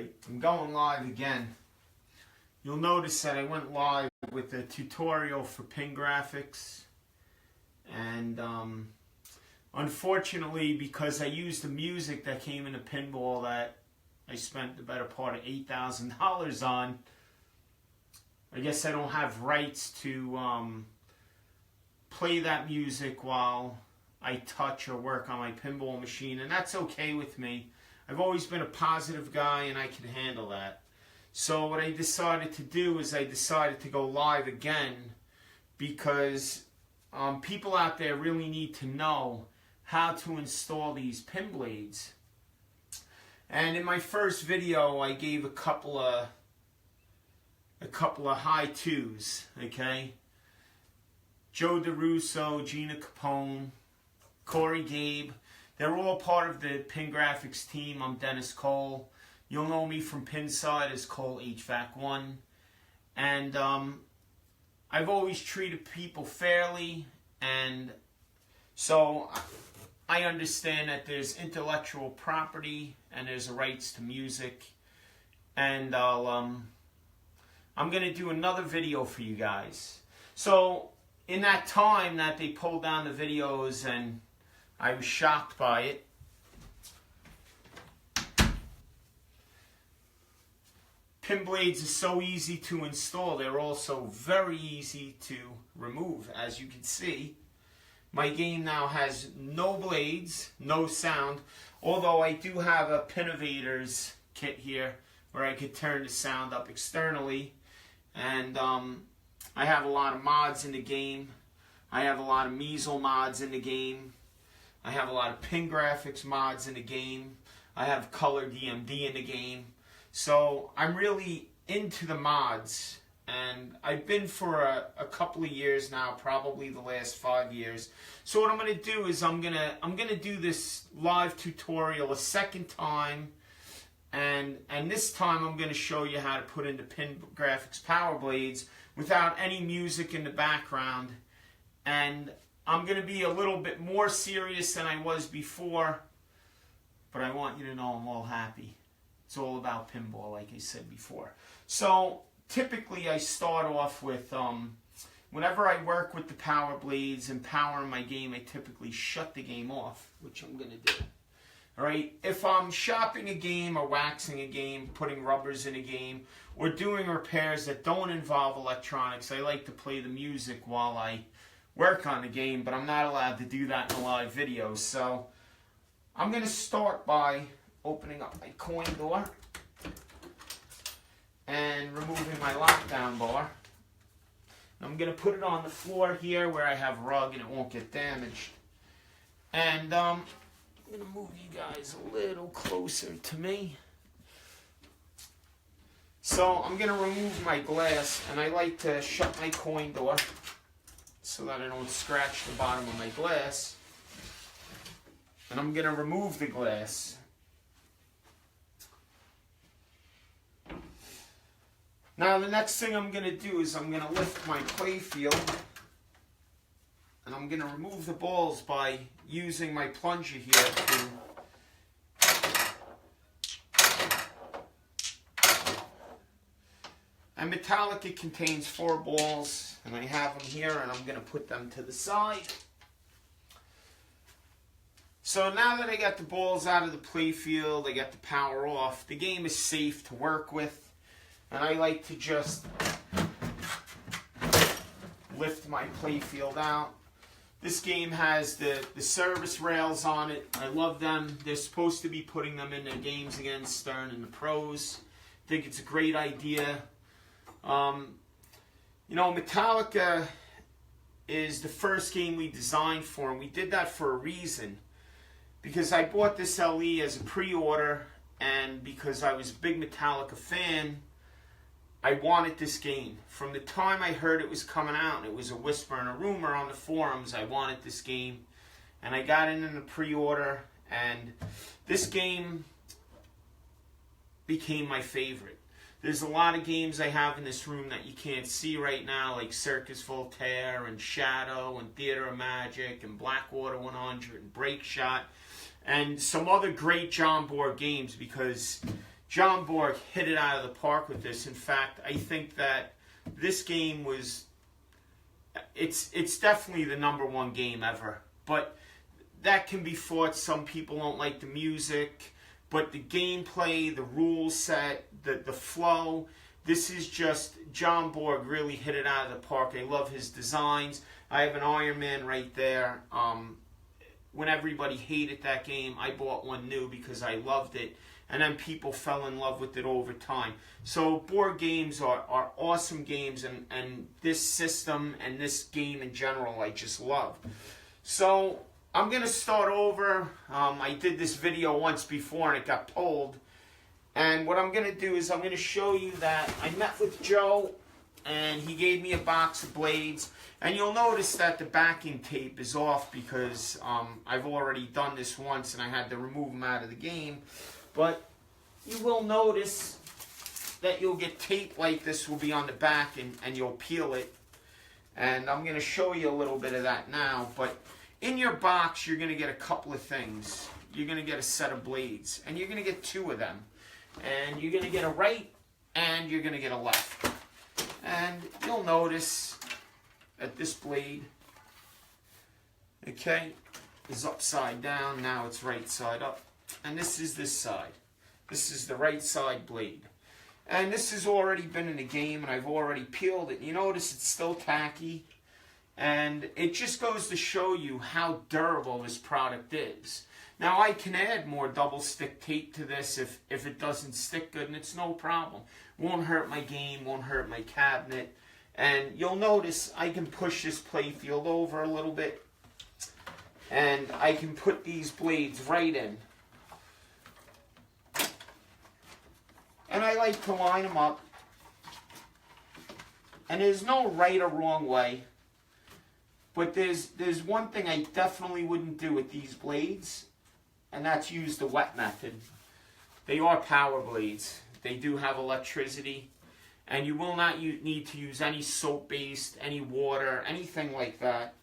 Alright, I'm going live again. You'll notice that I went live with a tutorial for Pingraffix, and unfortunately, because I used the music that came in the pinball that I spent the better part of $8,000 on, I guess I don't have rights to play that music while I touch or work on my pinball machine, and that's okay with me. I've always been a positive guy and I can handle that. So what I decided to do is I decided to go live again because people out there really need to know how to install these pin blades. And in my first video I gave a couple of how-tos, okay? Joe DeRusso, Gina Capone, Corey Gabe, they're all part of the Pingraffix team. I'm Dennis Cole. You'll know me from Pinside as Cole HVAC1. And I've always treated people fairly, and so I understand that there's intellectual property and there's rights to music. And I'm going to do another video for you guys. So in that time that they pulled down the videos and I was shocked by it, pin blades are so easy to install. They're also very easy to remove. As you can see, my game now has no blades, no sound, although I do have a Pinovators kit here where I could turn the sound up externally. And I have a lot of mods in the game. I have a lot of Measle mods in the game. I have a lot of Pingraffix mods in the game. I have Color DMD in the game. So I'm really into the mods, and I've been for a couple of years now, probably the last 5 years. So what I'm going to do is I'm gonna do this live tutorial a second time, and this time I'm going to show you how to put in the Pingraffix Powerblades without any music in the background. And I'm going to be a little bit more serious than I was before, but I want you to know I'm all happy. It's all about pinball, like I said before. So typically I start off with, whenever I work with the power blades and power in my game, I typically shut the game off, which I'm going to do. Alright, if I'm shopping a game or waxing a game, putting rubbers in a game, or doing repairs that don't involve electronics, I like to play the music while I work on the game, but I'm not allowed to do that in a live video. So I'm going to start by opening up my coin door and removing my lockdown bar. I'm going to put it on the floor here where I have rug and it won't get damaged. And I'm going to move you guys a little closer to me. So I'm going to remove my glass, and I like to shut my coin door so that I don't scratch the bottom of my glass. And I'm going to remove the glass. Now the next thing I'm going to do is I'm going to lift my play field, and I'm going to remove the balls by using my plunger here to and Metallica contains 4 balls, and I have them here, and I'm going to put them to the side. So now that I got the balls out of the play field, I got the power off, the game is safe to work with. And I like to just lift my play field out. This game has the service rails on it. I love them. They're supposed to be putting them in their games against Stern and the pros. I think it's a great idea. You know, Metallica is the first game we designed for, and we did that for a reason. Because I bought this LE as a pre-order, and because I was a big Metallica fan, I wanted this game. From the time I heard it was coming out, and it was a whisper and a rumor on the forums, I wanted this game. And I got it in the pre-order, and this game became my favorite. There's a lot of games I have in this room that you can't see right now, like Circus Voltaire and Shadow and Theater of Magic and Blackwater 100 and Break Shot, and some other great John board games, because John Borg hit it out of the park with this. In fact, I think that this game was, it's definitely the #1 game ever. But that can be fought. Some people don't like the music, but the gameplay, the rule set, the flow, this is just, John Borg really hit it out of the park. I love his designs. I have an Iron Man right there. When everybody hated that game, I bought one new because I loved it. And then people fell in love with it over time. So board games are awesome games, and this system and this game in general I just love. So I'm going to start over. I did this video once before and it got pulled. And what I'm going to do is I'm going to show you that I met with Joe and he gave me a box of blades. And you'll notice that the backing tape is off because I've already done this once and I had to remove them out of the game. But you will notice that you'll get tape like this will be on the back and you'll peel it. And I'm going to show you a little bit of that now. But in your box, you're going to get a couple of things. You're going to get a set of blades. And you're going to get 2 of them. And you're going to get a right and you're going to get a left. And you'll notice that this blade, okay, is upside down. Now it's right side up. And this is this side. This is the right side blade. And this has already been in the game and I've already peeled it. You notice it's still tacky. And it just goes to show you how durable this product is. Now I can add more double stick tape to this if it doesn't stick good, and it's no problem. Won't hurt my game, won't hurt my cabinet. And you'll notice I can push this playfield over a little bit. And I can put these blades right in. And I like to line them up. And there's no right or wrong way. But there's one thing I definitely wouldn't do with these blades. And that's use the wet method. They are power blades. They do have electricity. And you will not need to use any soap-based, any water, anything like that.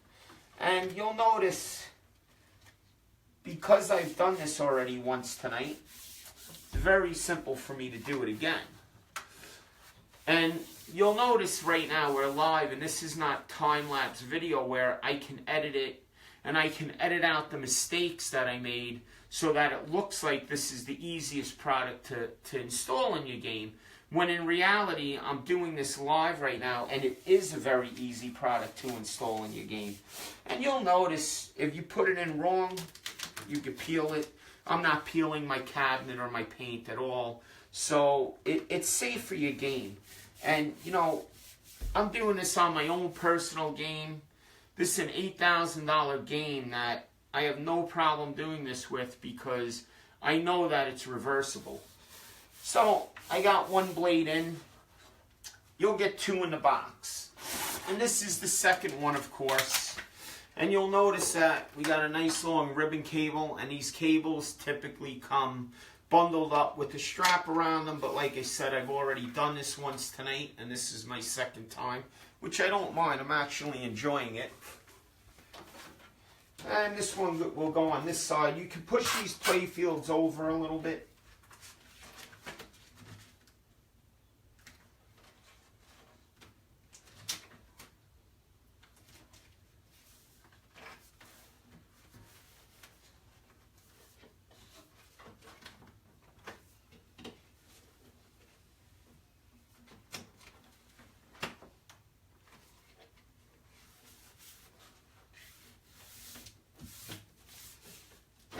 And you'll notice, because I've done this already once tonight, it's very simple for me to do it again. And you'll notice right now we're live, and this is not time-lapse video where I can edit it, and I can edit out the mistakes that I made so that it looks like this is the easiest product to install in your game. When in reality, I'm doing this live right now, and it is a very easy product to install in your game. And you'll notice, if you put it in wrong, you can peel it. I'm not peeling my cabinet or my paint at all. So it's safe for your game. And, you know, I'm doing this on my own personal game. This is an $8,000 game that I have no problem doing this with because I know that it's reversible. So I got 1 blade in. You'll get 2 in the box. And this is the second one, of course. And you'll notice that we got a nice long ribbon cable, and these cables typically come bundled up with a strap around them. But like I said, I've already done this once tonight, and this is my second time, which I don't mind. I'm actually enjoying it. And this one will go on this side. You can push these playfields over a little bit.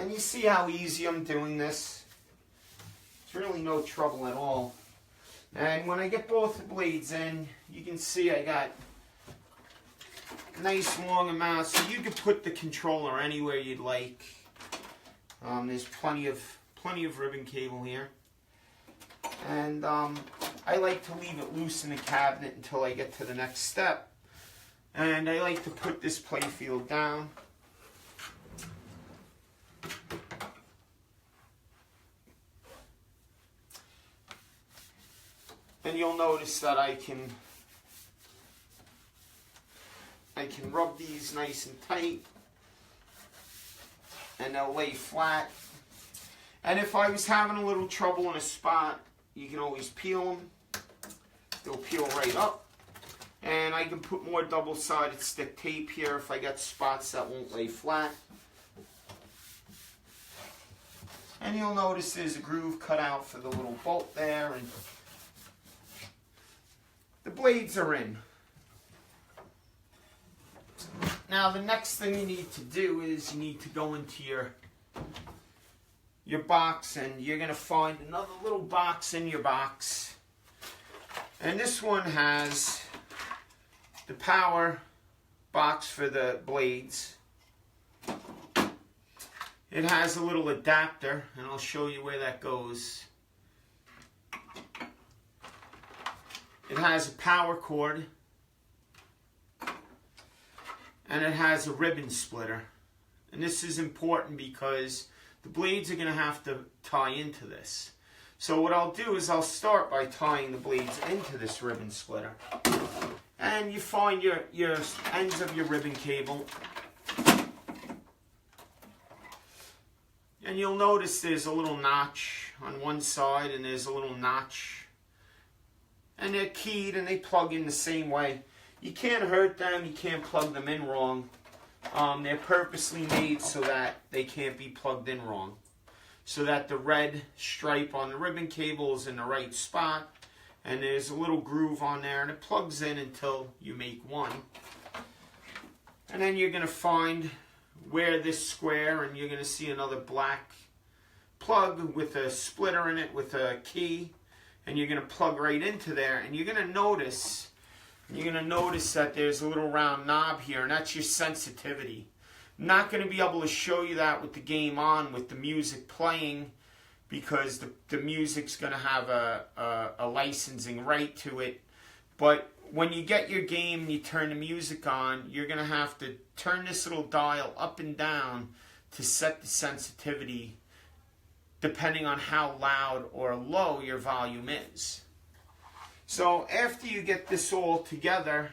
And you see how easy I'm doing this? It's really no trouble at all. And when I get both the blades in, you can see I got nice long amounts. So you could put the controller anywhere you'd like. There's plenty of ribbon cable here. And I like to leave it loose in the cabinet until I get to the next step. And I like to put this playfield down. And you'll notice that I can rub these nice and tight, and they'll lay flat. And if I was having a little trouble in a spot, you can always peel them. They'll peel right up. And I can put more double-sided stick tape here if I got spots that won't lay flat. And you'll notice there's a groove cut out for the little bolt there, and the blades are in. Now the next thing you need to do is you need to go into your box, and you're going to find another little box in your box. And this one has the power box for the blades. It has a little adapter, and I'll show you where that goes. It has a power cord, and it has a ribbon splitter. And this is important because the blades are going to have to tie into this. So what I'll do is I'll start by tying the blades into this ribbon splitter. And you find your ends of your ribbon cable. And you'll notice there's a little notch on one side, and there's a little notch. And they're keyed, and they plug in the same way. You can't hurt them, you can't plug them in wrong. They're purposely made so that they can't be plugged in wrong. So that the red stripe on the ribbon cable is in the right spot. And there's a little groove on there, and it plugs in until you make one. And then you're going to find where this square, and you're going to see another black plug with a splitter in it with a key, and you're going to plug right into there, and you're going to notice that there's a little round knob here, and that's your sensitivity. I'm not going to be able to show you that with the game on, with the music playing, because the music's going to have a licensing right to it. But when you get your game and you turn the music on, you're going to have to turn this little dial up and down to set the sensitivity depending on how loud or low your volume is. So after you get this all together,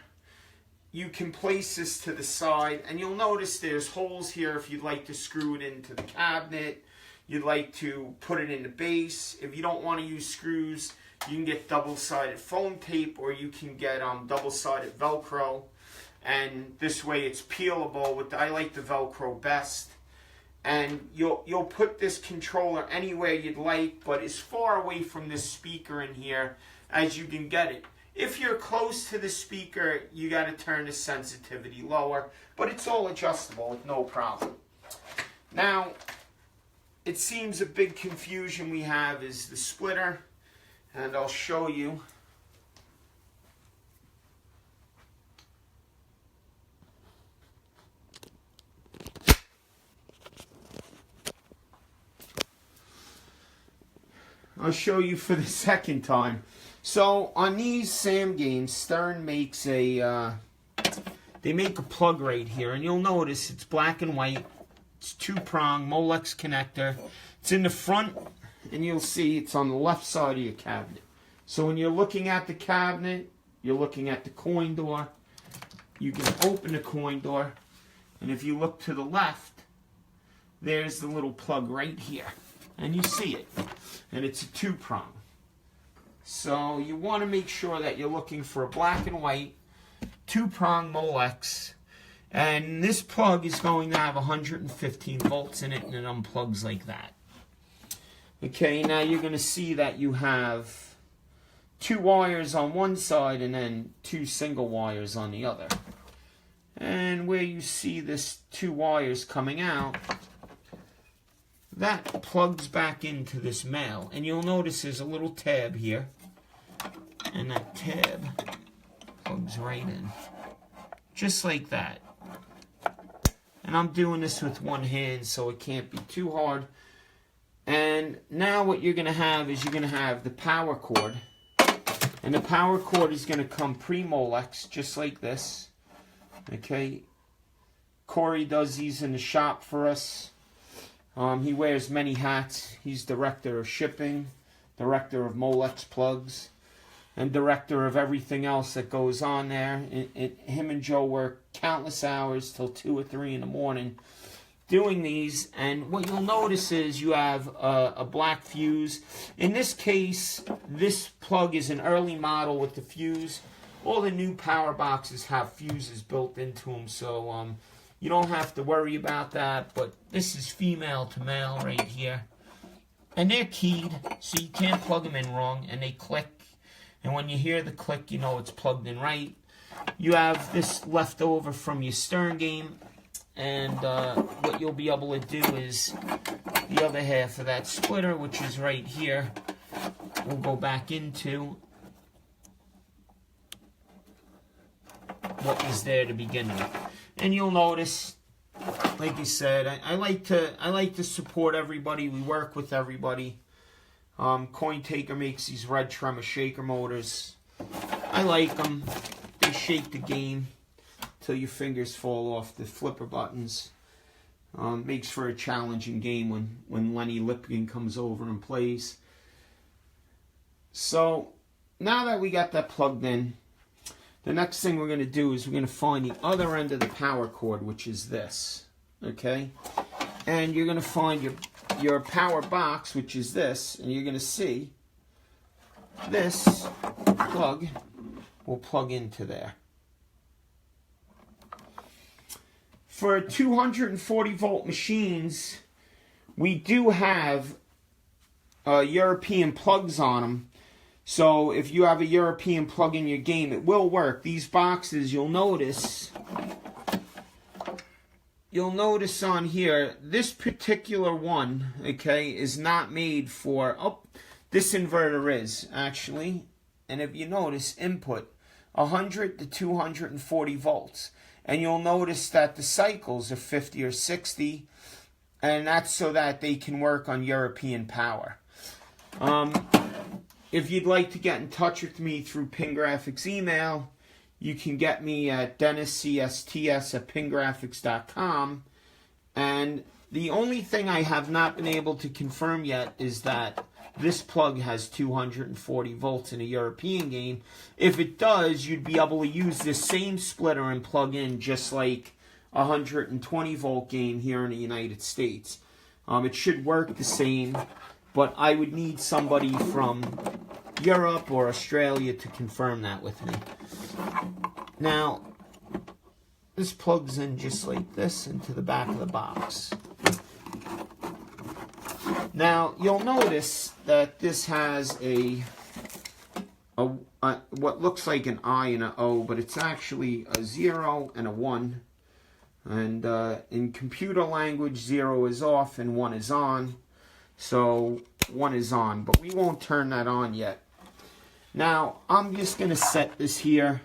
you can place this to the side, and you'll notice there's holes here if you'd like to screw it into the cabinet. You'd like to put it in the base. If you don't want to use screws, you can get double-sided foam tape, or you can get double-sided Velcro. And this way it's peelable. I like the Velcro best. And you'll put this controller anywhere you'd like, but as far away from this speaker in here as you can get it. If you're close to the speaker, you got to turn the sensitivity lower, but it's all adjustable with no problem. Now, it seems a big confusion we have is the splitter, and I'll show you. I'll show you for the second time. So on these SAM games, Stern makes they make a plug right here, and you'll notice it's black and white. It's two-prong Molex connector. It's in the front, and you'll see it's on the left side of your cabinet. So when you're looking at the cabinet, you're looking at the coin door. You can open the coin door, and if you look to the left, there's the little plug right here, and you see it, and it's a two-prong. So you want to make sure that you're looking for a black and white two-prong Molex. And this plug is going to have 115 volts in it, and it unplugs like that. Okay, now you're going to see that you have two wires on one side and then two single wires on the other. And where you see this two wires coming out, that plugs back into this male. And you'll notice there's a little tab here, and that tab plugs right in. Just like that. And I'm doing this with one hand, so it can't be too hard. And now what you're going to have is you're going to have the power cord. And the power cord is going to come pre-Molex, just like this. Okay. Corey does these in the shop for us. He wears many hats. He's director of shipping, director of Molex plugs, and director of everything else that goes on there. Him and Joe work countless hours till 2 or 3 in the morning doing these, and what you'll notice is you have a black fuse. In this case, this plug is an early model with the fuse. All the new power boxes have fuses built into them, so you don't have to worry about that. But this is female to male right here, and they're keyed, so you can't plug them in wrong, and they click. And when you hear the click, you know it's plugged in right. You have this left over from your Stern game, and what you'll be able to do is the other half of that splitter, which is right here, we'll go back into what was there to begin with. And you'll notice, like you said, I like to support everybody. We work with everybody. CoinTaker makes these red tremor shaker motors. I like them. They shake the game till your fingers fall off the flipper buttons. Makes for a challenging game when Lenny Lipkin comes over and plays. So now that we got that plugged in, the next thing we're going to do is we're going to find the other end of the power cord, which is this. Okay? And you're going to find your power box, which is this, and you're going to see this plug will plug into there. For 240 volt machines, we do have European plugs on them. So if you have a European plug in your game, it will work. These boxes, you'll notice on here, this particular one, okay, is not made for, this inverter is, actually. And if you notice, input, 100 to 240 volts. And you'll notice that the cycles are 50 or 60, and that's so that they can work on European power. If you'd like to get in touch with me through Pingraffix email, you can get me at denniscsts@pingraffix.com. And the only thing I have not been able to confirm yet is that this plug has 240 volts in a European game. If it does, you'd be able to use this same splitter and plug in just like a 120 volt game here in the United States. It should work the same, but I would need somebody from Europe or Australia to confirm that with me. Now, this plugs in just like this into the back of the box. Now, you'll notice that this has a what looks like an I and an O, but it's actually a 0 and a 1. And in computer language, 0 is off and 1 is on. So 1 is on, but we won't turn that on yet. Now, I'm just going to set this here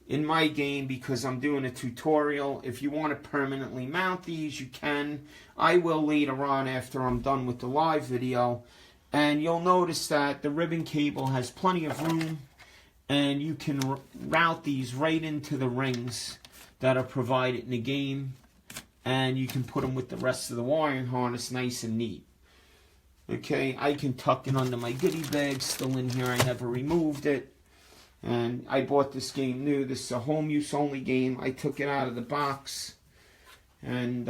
in my game because I'm doing a tutorial. If you want to permanently mount these, you can. I will later on after I'm done with the live video. And you'll notice that the ribbon cable has plenty of room, and you can route these right into the rings that are provided in the game, and you can put them with the rest of the wiring harness nice and neat. Okay, I can tuck it under my goodie bag, still in here. I never removed it. And I bought this game new. This is a home use only game. I took it out of the box. And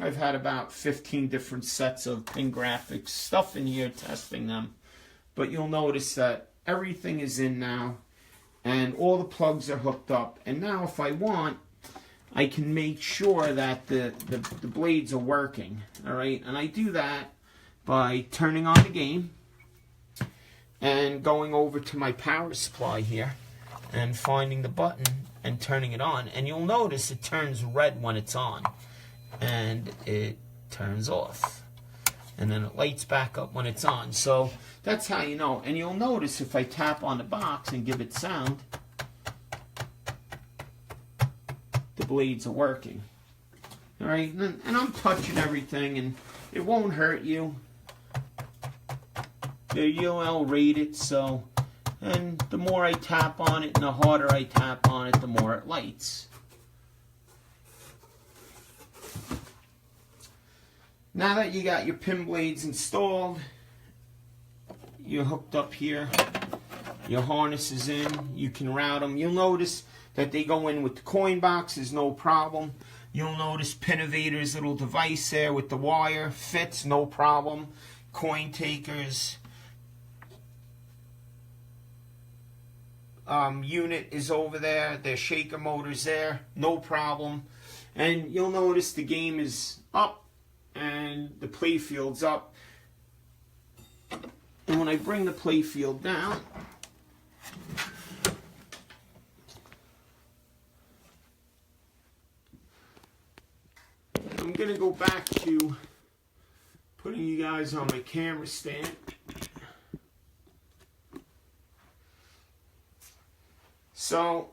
I've had about 15 different sets of Pingraffix stuff in here testing them. But you'll notice that everything is in now. And all the plugs are hooked up. And now if I want, I can make sure that the blades are working. Alright, and I do that by turning on the game and going over to my power supply here and finding the button and turning it on. And you'll notice it turns red when it's on and it turns off. And then it lights back up when it's on. So that's how you know. And you'll notice if I tap on the box and give it sound, the blades are working. Alright, and I'm touching everything and it won't hurt you. They're UL rated, so, and the more I tap on it and the harder I tap on it, the more it lights. Now that you got your pin blades installed, you're hooked up here, your harness is in, you can route them. You'll notice that they go in with the coin boxes, no problem. You'll notice Pinnovator's little device there with the wire. Fits, no problem. Coin takers. Unit is over there. Their shaker motor's there. No problem. And you'll notice the game is up and the playfield's up. And when I bring the playfield down, I'm going to go back to putting you guys on my camera stand. So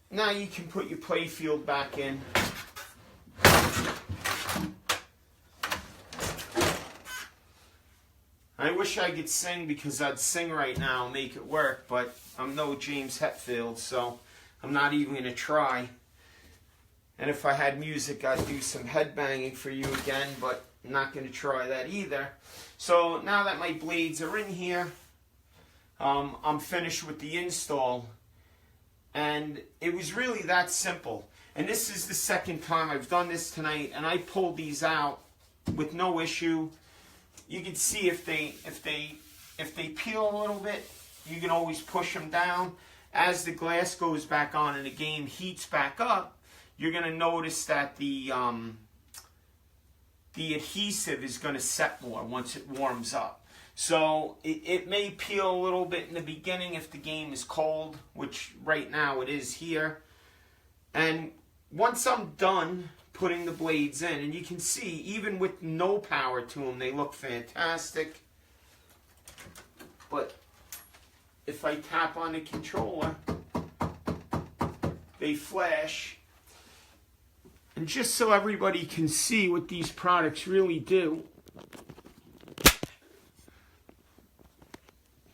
now you can put your playfield back in. I wish I could sing, because I'd sing right now and make it work, but I'm no James Hetfield, so I'm not even going to try. And if I had music, I'd do some headbanging for you again, but I'm not going to try that either. So now that my blades are in here, I'm finished with the install. And it was really that simple. And this is the second time I've done this tonight, and I pulled these out with no issue. You can see if they peel a little bit, you can always push them down. As the glass goes back on and the game heats back up, you're going to notice that the adhesive is going to set more once it warms up. So it may peel a little bit in the beginning if the game is cold, which right now it is here. And once I'm done putting the blades in, and you can see even with no power to them, they look fantastic. But if I tap on the controller, they flash. And just so everybody can see what these products really do,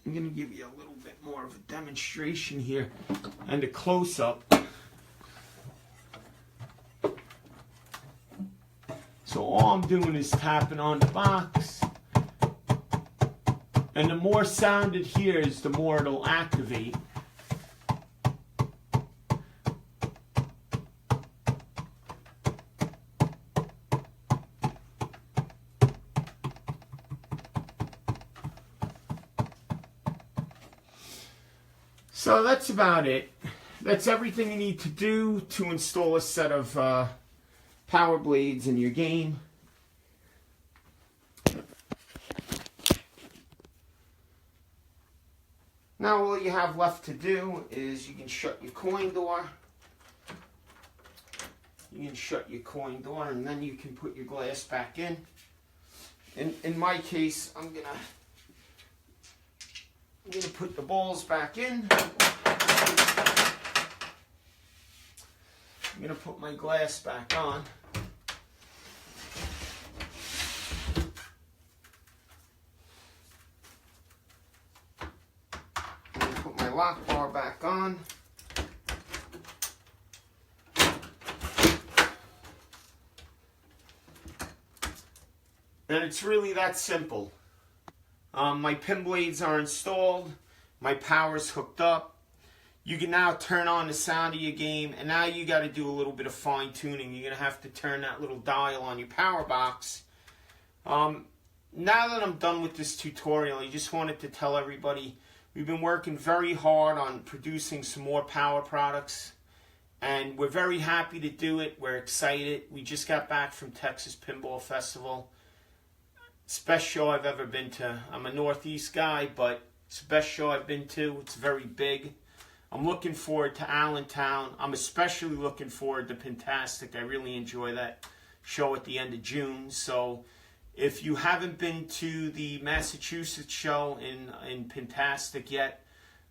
I'm going to give you a little bit more of a demonstration here and a close-up. So all I'm doing is tapping on the box. And the more sound it hears, the more it'll activate. So that's about it. That's everything you need to do to install a set of Powerblades in your game. Now all you have left to do is you can shut your coin door. You can shut your coin door, and then you can put your glass back in. In my case, I'm gonna put the balls back in. I'm gonna put my glass back on. I'm gonna put my lock bar back on. And it's really that simple. My pin blades are installed. My power's hooked up. You can now turn on the sound of your game, and now you got to do a little bit of fine tuning. You're going to have to turn that little dial on your power box. Now that I'm done with this tutorial, I just wanted to tell everybody we've been working very hard on producing some more power products, and we're very happy to do it. We're excited. We just got back from Texas Pinball Festival. It's the best show I've ever been to. I'm a Northeast guy, but it's the best show I've been to. It's very big. I'm looking forward to Allentown. I'm especially looking forward to Pintastic. I really enjoy that show at the end of June. So if you haven't been to the Massachusetts show in Pintastic yet,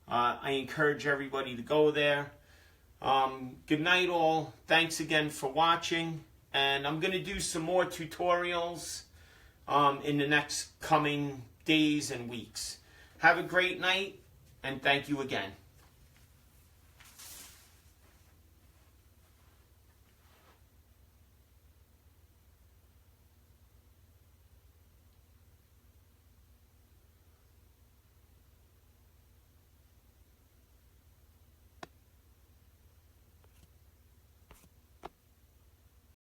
I encourage everybody to go there. Good night all. Thanks again for watching. And I'm going to do some more tutorials in the next coming days and weeks. Have a great night, and thank you again.